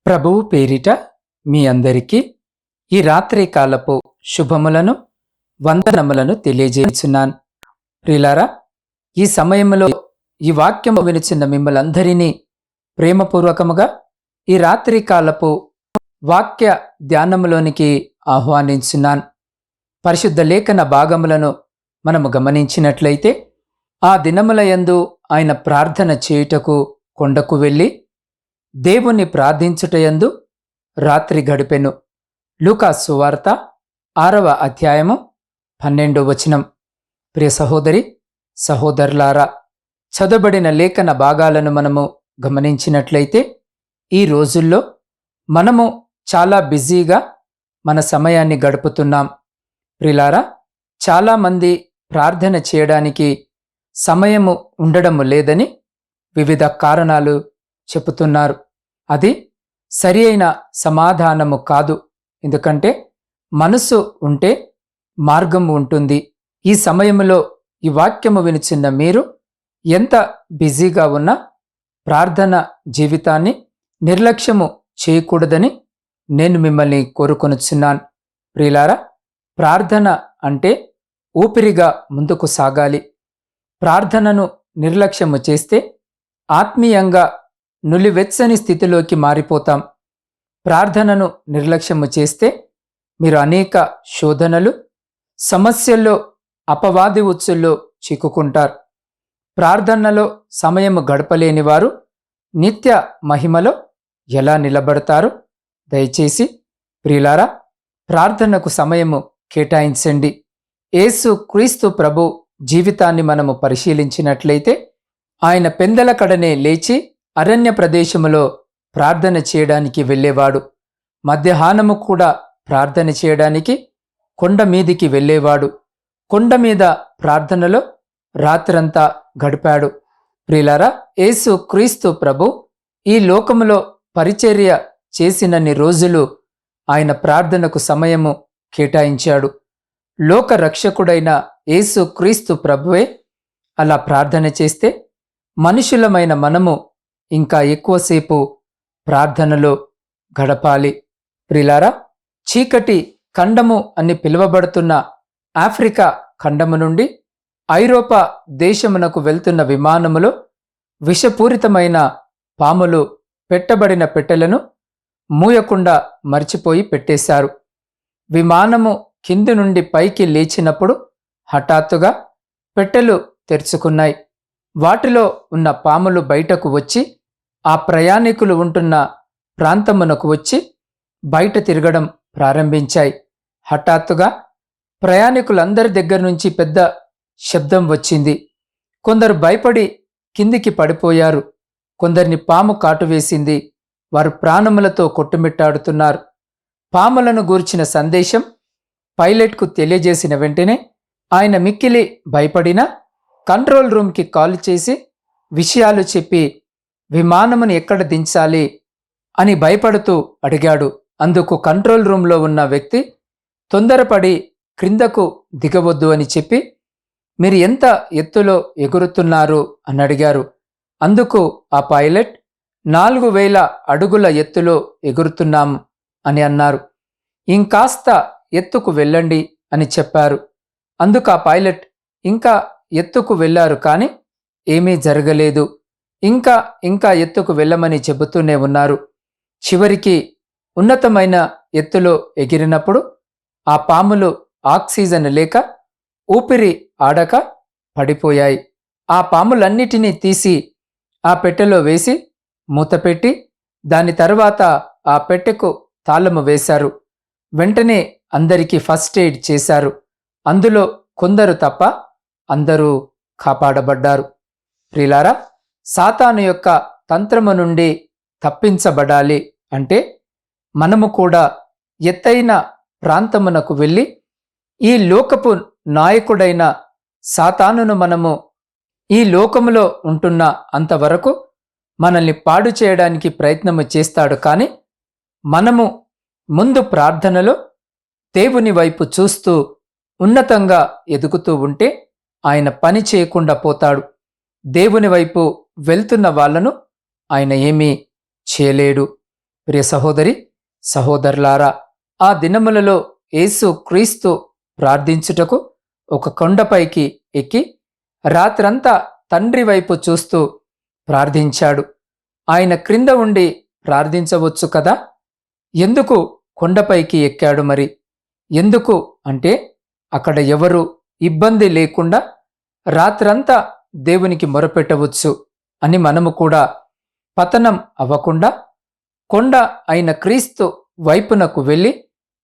ప్రభువు పేరిట మీ అందరికీ ఈ రాత్రి కాలపు శుభములను వందనములను తెలియజేస్తున్నాను. ప్రియులారా, ఈ సమయంలో ఈ వాక్యము వినిచిన మిమ్మల్ందరినీ ప్రేమపూర్వకముగా ఈ రాత్రి కాలపు వాక్య ధ్యానములోనికి ఆహ్వానించున్నాను. పరిశుద్ధ లేఖన భాగములను మనము గమనించినట్లయితే, ఆ దినములయందు ఆయన ప్రార్థన చేయుటకు కొండకు వెళ్ళి దేవుణ్ణి ప్రార్థించుటయందు రాత్రి గడిపెను. లూకా సువార్త 6వ అధ్యాయము 12వ వచనం. ప్రియ సహోదరి సహోదరులారా, చదవబడిన లేఖన భాగాలను మనము గమనించినట్లయితే, ఈ రోజుల్లో మనము చాలా బిజీగా మన సమయాన్ని గడుపుతున్నాం. ప్రియులారా, చాలామంది ప్రార్థన చేయడానికి సమయము ఉండడము లేదని వివిధ కారణాలు చెబుతున్నారు. అది సరి అయిన సమాధానము కాదు. ఎందుకంటే మనసు ఉంటే మార్గం ఉంటుంది. ఈ సమయంలో ఈ వాక్యము వినిచిన్న మీరు ఎంత బిజీగా ఉన్నా ప్రార్థన జీవితాన్ని నిర్లక్ష్యము చేయకూడదని నేను మిమ్మల్ని కోరుకొనుచున్నాను. ప్రియులారా, ప్రార్థన అంటే ఊపిరిగా ముందుకు సాగాలి. ప్రార్థనను నిర్లక్ష్యము చేస్తే ఆత్మీయంగా నులివెచ్చని స్థితిలోకి మారిపోతాం. ప్రార్థనను నిర్లక్ష్యము చేస్తే మీరు అనేక శోధనలు, సమస్యల్లో, అపవాది ఉచ్చుల్లో చిక్కుకుంటారు. ప్రార్థనలో సమయము గడపలేని వారు నిత్య మహిమలో ఎలా నిలబడతారు? దయచేసి ప్రియులారా, ప్రార్థనకు సమయము కేటాయించండి. యేసు క్రీస్తు ప్రభు జీవితాన్ని మనము పరిశీలించినట్లయితే, ఆయన పెందలకడనే లేచి అరణ్య ప్రదేశములో ప్రార్థన చేయడానికి వెళ్ళేవాడు. మధ్యాహ్నము కూడా ప్రార్థన చేయడానికి కొండ మీదికి వెళ్ళేవాడు. కొండ మీద ప్రార్థనలో రాత్రంతా గడిపాడు. ప్రియులారా, యేసు క్రీస్తు ప్రభు ఈ లోకములో పరిచర్య చేసినన్ని రోజులు ఆయన ప్రార్థనకు సమయము కేటాయించాడు. లోక రక్షకుడైన యేసు క్రీస్తు ప్రభువే అలా ప్రార్థన చేస్తే, మనుషులమైన మనము ఇంకా ఎక్కువసేపు ప్రార్థనలో గడపాలి. ప్రియులారా, చీకటి ఖండము అని పిలువబడుతున్న ఆఫ్రికా ఖండము నుండి ఐరోపా దేశమునకు వెళ్తున్న విమానములో విషపూరితమైన పాములు పెట్టబడిన పెట్టెలను మూయకుండా మర్చిపోయి పెట్టేశారు. విమానము కింది నుండి పైకి లేచినప్పుడు హఠాత్తుగా పెట్టెలు తెరుచుకున్నాయి. వాటిలో ఉన్న పాములు బయటకు వచ్చి ఆ ప్రయాణికులు ఉంటున్న ప్రాంతమునకు వచ్చి బయట తిరగడం ప్రారంభించాయి. హఠాత్తుగా ప్రయాణికులందరి దగ్గర నుంచి పెద్ద శబ్దం వచ్చింది. కొందరు భయపడి కిందికి పడిపోయారు. కొందరిని పాము కాటువేసింది. వారు ప్రాణములతో కొట్టుమిట్టాడుతున్నారు. పాములను గూర్చిన సందేశం పైలట్కు తెలియజేసిన వెంటనే ఆయన మిక్కిలి భయపడినా కంట్రోల్ రూమ్కి కాల్ చేసి విషయాలు చెప్పి విమానమును ఎక్కడ దించాలి అని భయపడుతూ అడిగాడు. అందుకు కంట్రోల్ రూమ్లో ఉన్న వ్యక్తి తొందరపడి క్రిందకు దిగవద్దు అని చెప్పి, మీరు ఎంత ఎత్తులో ఎగురుతున్నారు అని అడిగారు. అందుకు ఆ పైలట్ 4000 అడుగుల ఎత్తులో ఎగురుతున్నాం అని అన్నారు. ఇంకాస్త ఎత్తుకు వెళ్ళండి అని చెప్పారు. అందుకు ఆ పైలట్ ఇంకా ఎత్తుకు వెళ్ళారు, కానీ ఏమీ జరగలేదు. ఇంకా ఎత్తుకు వెళ్ళమని చెబుతూనే ఉన్నారు. చివరికి ఉన్నతమైన ఎత్తులో ఎగిరినప్పుడు ఆ పాములు ఆక్సిజన్ లేక ఊపిరి ఆడక పడిపోయాయి. ఆ పాములన్నిటినీ తీసి ఆ పెట్టెలో వేసి మూతపెట్టి దాని తర్వాత ఆ పెట్టెకు తాళము వేశారు. వెంటనే అందరికీ ఫస్ట్ ఎయిడ్ చేశారు. అందులో కొందరు తప్ప అందరూ కాపాడబడ్డారు. ప్రియులారా, సాతాను యొక్క తంత్రము నుండి తప్పించబడాలి అంటే మనము కూడా ఎత్తైన ప్రాంతమునకు వెళ్ళి ఈ లోకపు నాయకుడైన సాతానును మనము ఈ లోకములో ఉంటున్న అంతవరకు మనల్ని పాడు చేయడానికి ప్రయత్నము చేస్తాడు. కానీ మనము ముందు ప్రార్థనలో దేవుని వైపు చూస్తూ ఉన్నతంగా ఎదుగుతూ ఉంటే ఆయన పని చేయకుండా పోతాడు. దేవుని వైపు వెళ్తున్న వాళ్లను ఆయన ఏమీ చేయలేడు. ప్రియ సహోదరి సహోదరులారా, ఆ దినములలో యేసు క్రీస్తు ప్రార్థించుటకు ఒక కొండపైకి ఎక్కి రాత్రంతా తండ్రి వైపు చూస్తూ ప్రార్థించాడు. ఆయన క్రింద ఉండి ప్రార్థించవచ్చు కదా? ఎందుకు కొండపైకి ఎక్కాడు మరి? ఎందుకు అంటే అక్కడ ఎవరు ఇబ్బంది లేకుండా రాత్రంతా దేవునికి మొరపెట్టవచ్చు అని మనము కూడా పతనం అవ్వకుండా కొండ అయిన క్రీస్తు వైపునకు వెళ్ళి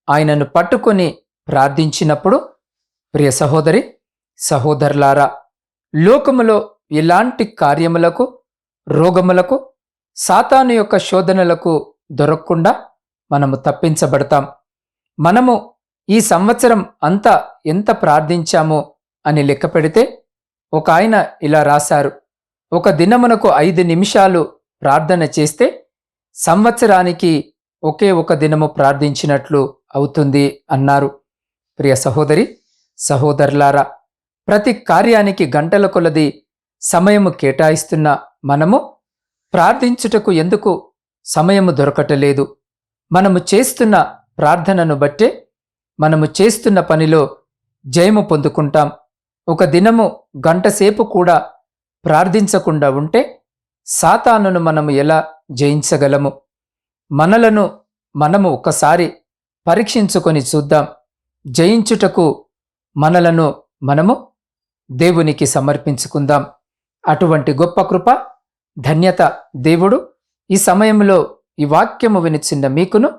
ఆయనను పట్టుకొని ప్రార్థించినప్పుడు, ప్రియ సహోదరి సహోదరులారా, లోకములో ఎలాంటి కార్యములకు, రోగములకు, సాతాను యొక్క శోధనలకు దొరకకుండా మనము తప్పించబడతాం. మనము ఈ సంవత్సరం అంతా ఎంత ప్రార్థించామో అని లెక్క పెడితే ఒక ఆయన ఇలా రాశారు: ఒక దినమునకు 5 నిమిషాలు ప్రార్థన చేస్తే సంవత్సరానికి ఒకే ఒక దినము ప్రార్థించినట్లు అవుతుంది అన్నారు. ప్రియ సహోదరి సహోదరులారా, ప్రతి కార్యానికి గంటల కొలది సమయము కేటాయిస్తున్న మనము ప్రార్థించుటకు ఎందుకు సమయము దొరకటలేదు? మనము చేస్తున్న ప్రార్థనను బట్టే మనము చేస్తున్న పనిలో జయము పొందుకుంటాం. ఒక దినము గంటసేపు కూడా ప్రార్థించకుండా ఉంటే సాతానును మనము ఎలా జయించగలము? మనలను మనము ఒక్కసారి పరీక్షించుకొని చూద్దాం. జయించుటకు మనలను మనము దేవునికి సమర్పించుకుందాం. అటువంటి గొప్ప కృప, ధన్యత దేవుడు ఈ సమయంలో ఈ వాక్యము వినిచిన్న మీకును,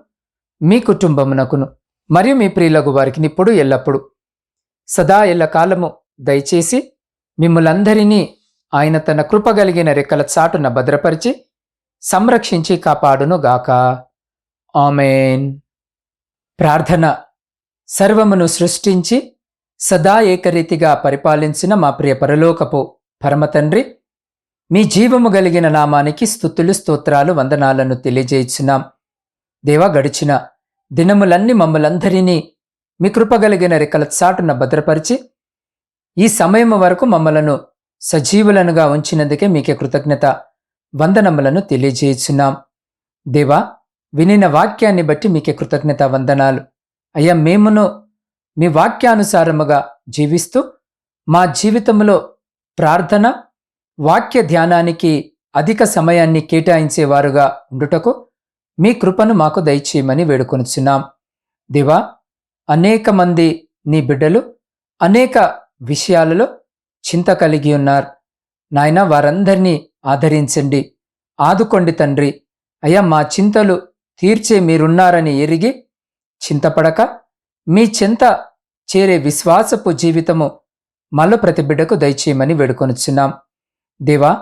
మీ కుటుంబమునకును, మరియు మీ ప్రియులకు వారికి ఇప్పుడు ఎల్లప్పుడు సదా ఎల్లకాలము దయచేసి మిమ్ములందరినీ ఆయన తన కృపగలిగిన రెక్కల చాటున భద్రపరిచి సంరక్షించి కాపాడునుగాక. ఆమేన్. ప్రార్థన. సర్వమును సృష్టించి సదా ఏకరీతిగా పరిపాలించిన మా ప్రియ పరలోకపు పరమతండ్రి, మీ జీవము కలిగిన నామానికి స్తుతులు, స్తోత్రాలు, వందనాలను తెలియజేయుచున్నాం. దేవా, గడిచిన దినములన్నీ మమ్మలందరినీ మీ కృపగలిగిన రెక్కల చాటున భద్రపరిచి ఈ సమయం వరకు మమ్మలను సజీవులనుగా ఉంచినందుకే మీకే కృతజ్ఞత వందనములను తెలియజేయుచున్నాం. దేవా, వినిన వాక్యాన్ని బట్టి మీకే కృతజ్ఞత వందనాలు. అయ్యా, మేమును మీ వాక్యానుసారముగా జీవిస్తూ మా జీవితంలో ప్రార్థన, వాక్య ధ్యానానికి అధిక సమయాన్ని కేటాయించేవారుగా ఉండుటకు మీ కృపను మాకు దయచేయమని వేడుకొనుచున్నాం. దేవా, అనేక మంది నీ బిడ్డలు అనేక విషయాలలో చింత కలిగి ఉన్నారు. నాయన, వారందరినీ ఆదరించండి, ఆదుకోండి తండ్రి. అయ్యా, మా చింతలు తీర్చే మీరున్నారని ఎరిగి చింతపడక మీ చింత చేరే విశ్వాసపు జీవితము మళ్ళీ ప్రతి బిడ్డకు దయచేయమని వేడుకొనుచున్నాం. దేవా,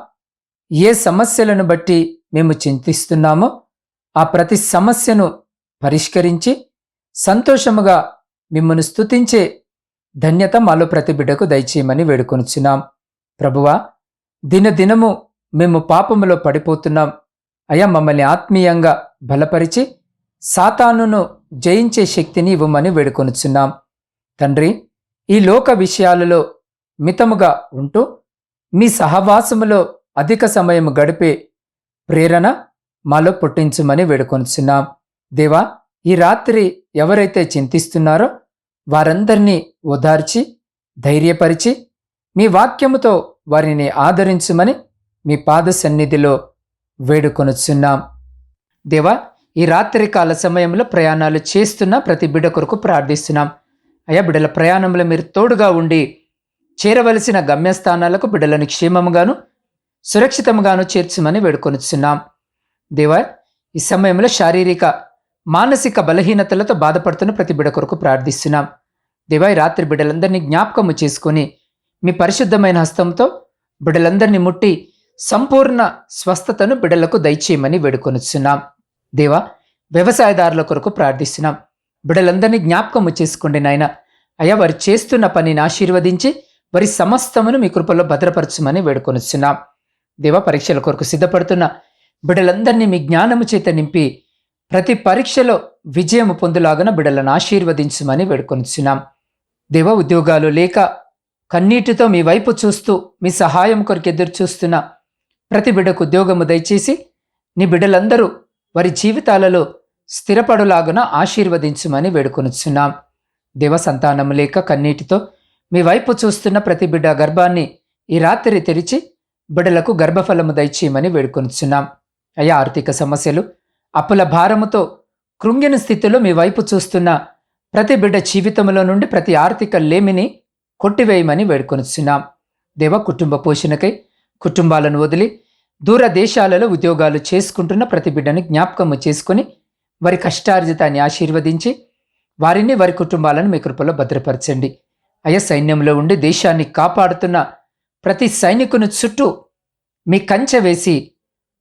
ఏ సమస్యలను బట్టి మేము చింతిస్తున్నామో ఆ ప్రతి సమస్యను పరిష్కరించి సంతోషముగా మిమ్మల్ని స్తుతించే ధన్యత మాలో ప్రతి బిడ్డకు దయచేయమని వేడుకొనుచున్నాం. ప్రభువా, దినదినము మేము పాపములో పడిపోతున్నాం. అయ్యా, మమ్మల్ని ఆత్మీయంగా బలపరిచి సాతానును జయించే శక్తిని ఇవ్వమని వేడుకొనుచున్నాం. తండ్రి, ఈ లోక విషయాలలో మితముగా ఉంటూ మీ సహవాసములో అధిక సమయం గడిపే ప్రేరణ మాలో పుట్టించుమని వేడుకొనుచున్నాం. దేవా, ఈ రాత్రి ఎవరైతే చింతిస్తున్నారో వారందరినీ ఓదార్చి ధైర్యపరిచి మీ వాక్యముతో వారిని ఆదరించుమని మీ పాద సన్నిధిలో వేడుకొనుచున్నాం. దేవా, ఈ రాత్రి కాల సమయంలో ప్రయాణాలు చేస్తున్న ప్రతి బిడ్డ కొరకు ప్రార్థిస్తున్నాం. అయ్యా, బిడ్డల ప్రయాణంలో మీరు తోడుగా ఉండి చేరవలసిన గమ్యస్థానాలకు బిడ్డలను క్షేమముగాను సురక్షితముగాను చేర్చుమని వేడుకొనుచున్నాం. దేవా, ఈ సమయంలో శారీరక మానసిక బలహీనతలతో బాధపడుతున్న ప్రతి బిడ్డ కొరకు ప్రార్థిస్తున్నాం. దేవా, ఈ రాత్రి బిడ్డలందరినీ జ్ఞాపకము చేసుకుని మీ పరిశుద్ధమైన హస్తంతో బిడ్డలందరినీ ముట్టి సంపూర్ణ స్వస్థతను బిడ్డలకు దయచేయమని వేడుకొనుచున్నాం. దేవా, వ్యవసాయదారుల కొరకు ప్రార్థిస్తున్నాం. బిడ్డలందరినీ జ్ఞాపకము చేసుకోండి నాయన. అయ్యా, వారు చేస్తున్న పనిని ఆశీర్వదించి వారి సమస్తమును మీ కృపలో భద్రపరచుమని వేడుకొనుచున్నాం. దేవా, పరీక్షల కొరకు సిద్ధపడుతున్న బిడ్డలందరినీ మీ జ్ఞానము చేత నింపి ప్రతి పరీక్షలో విజయము పొందులాగన బిడ్డలను ఆశీర్వదించుమని వేడుకొనుచున్నాం. దేవా, ఉద్యోగాలు లేక కన్నీటితో మీ వైపు చూస్తూ మీ సహాయం కొరకు ఎదురు చూస్తున్న ప్రతి బిడ్డకు ఉద్యోగము దయచేసి నీ బిడ్డలందరూ వారి జీవితాలలో స్థిరపడులాగున ఆశీర్వదించుమని వేడుకొనుచున్నాం. దేవ, సంతానము లేక కన్నీటితో మీ వైపు చూస్తున్న ప్రతి బిడ్డ గర్భాన్ని ఈ రాత్రి తెరిచి బిడ్డలకు గర్భఫలము దయచేయమని వేడుకొనుచున్నాం. అయా, ఆర్థిక సమస్యలు, అప్పుల భారముతో కృంగిన స్థితిలో మీ వైపు చూస్తున్న ప్రతి బిడ్డ జీవితంలో నుండి ప్రతి ఆర్థిక లేమిని కొట్టివేయమని వేడుకొనుచున్నాం. దేవ, కుటుంబ పోషణకై కుటుంబాలను వదిలి దూర దేశాలలో ఉద్యోగాలు చేసుకుంటున్న ప్రతి బిడ్డని జ్ఞాపకము చేసుకుని వారి కష్టార్జితాన్ని ఆశీర్వదించి వారిని, వారి కుటుంబాలను మీ కృపలో భద్రపరచండి. అయ్యా, సైన్యంలో ఉండి దేశాన్ని కాపాడుతున్న ప్రతి సైనికుని చుట్టూ మీ కంచె వేసి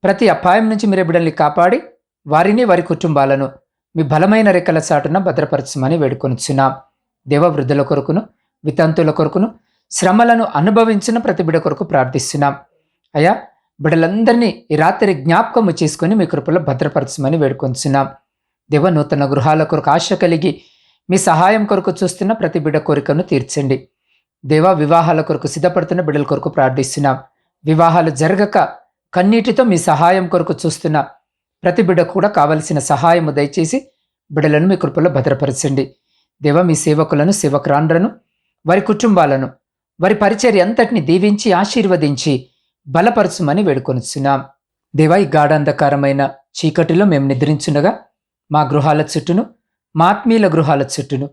ప్రతి అపాయం నుంచి మీరు బిడ్డల్ని కాపాడి వారిని, వారి కుటుంబాలను మీ బలమైన రెక్కల చాటున భద్రపరచమని వేడుకొనుచున్నాం. దేవ, వృద్ధుల కొరకును, వితంతుల కొరకును, శ్రమలను అనుభవించిన ప్రతి బిడ్డ కొరకు ప్రార్థిస్తున్నాం. అయ్యా, బిడ్డలందరినీ ఈ రాత్రి జ్ఞాపకము చేసుకుని మీ కృపలో భద్రపరచమని వేడుకొంచున్నాం. దేవ, నూతన గృహాల కొరకు ఆశ కలిగి మీ సహాయం కొరకు చూస్తున్న ప్రతి బిడ్డ కోరికను తీర్చండి. దేవ, వివాహాల కొరకు సిద్ధపడుతున్న బిడ్డల కొరకు ప్రార్థిస్తున్నాం. వివాహాలు జరగక కన్నీటితో మీ సహాయం కొరకు చూస్తున్న ప్రతి బిడ్డ కూడా కావలసిన సహాయము దయచేసి బిడ్డలను మీ కృపలో భద్రపరచండి. దేవ, మీ సేవకులను, సేవకురాండ్రను, వారి కుటుంబాలను, వారి పరిచర్య అంతటిని దీవించి ఆశీర్వదించి బలపరచుమని వేడుకొనుచున్నాం. దేవా, ఈ గాఢాంధకారమైన చీకటిలో మేము నిద్రించుండగా మా గృహాల చుట్టూను, మా ఆత్మీయుల గృహాల చుట్టూను,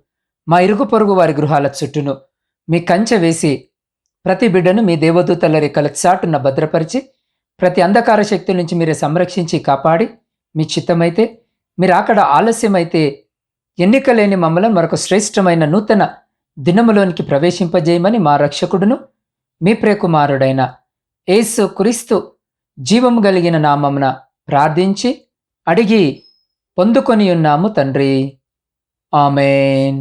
మా ఇరుగు పొరుగు వారి గృహాల చుట్టూను మీ కంచె వేసి ప్రతి బిడ్డను మీ దేవదూతల రెక్కల చాటున భద్రపరిచి ప్రతి అంధకార శక్తుల నుంచి మీరే సంరక్షించి కాపాడి మీ చిత్తమైతే, మీరు అక్కడ ఆలస్యమైతే ఎన్నికలేని మమ్మల్ని మరొక శ్రేష్టమైన నూతన దినములోనికి ప్రవేశింపజేయమని మా రక్షకుడును మీ ప్రియకుమారుడైన యేసు క్రీస్తు జీవము కలిగిన నామమున ప్రార్థించి అడిగి పొందుకొని ఉన్నాము తండ్రి. ఆమేన్.